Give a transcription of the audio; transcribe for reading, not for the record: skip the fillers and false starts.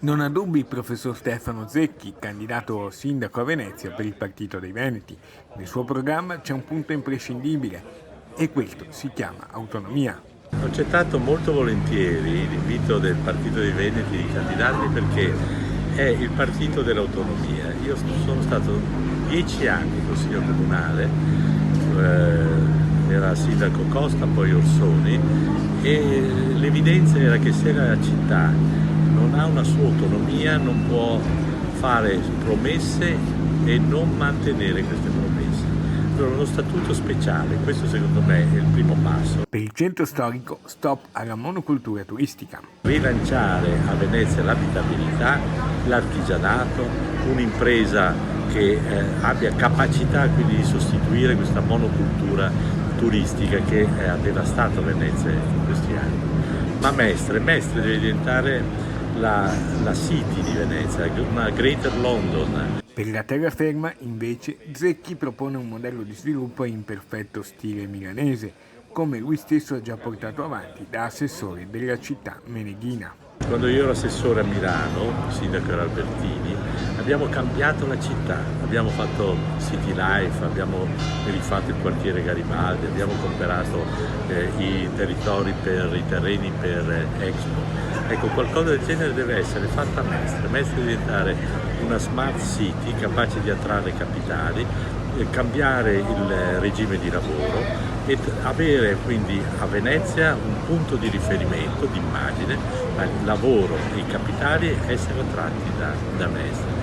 Non ha dubbi il professor Stefano Zecchi, candidato sindaco a Venezia per il Partito dei Veneti. Nel suo programma c'è un punto imprescindibile e questo si chiama autonomia. Ho accettato molto volentieri l'invito del Partito dei Veneti di candidarmi perché è il partito dell'autonomia. Io sono stato 10 anni consigliere comunale, era sindaco Costa, poi Orsoni, e l'evidenza era che se la città non ha una sua autonomia non può fare promesse e non mantenere queste promesse. Allora uno statuto speciale, questo secondo me è il primo passo. Per il centro storico, stop alla monocultura turistica. Rilanciare a Venezia l'abitabilità, l'artigianato, un'impresa che abbia capacità quindi di sostituire questa monocultura turistica che ha devastato Venezia in questi anni. Ma Mestre deve diventare la City di Venezia, una Greater London. Per la terraferma, invece, Zecchi propone un modello di sviluppo in perfetto stile milanese, come lui stesso ha già portato avanti da assessore della città meneghina. Quando io ero assessore a Milano, il sindaco era Albertini, abbiamo cambiato la città, abbiamo fatto City Life, abbiamo rifatto il quartiere Garibaldi, abbiamo comprato i territori per i terreni per Expo. Ecco, qualcosa del genere deve essere fatto a Mestre. Mestre deve diventare una smart city capace di attrarre capitali, cambiare il regime di lavoro e avere quindi a Venezia un punto di riferimento, di immagine, al lavoro e i capitali essere attratti da Mestre.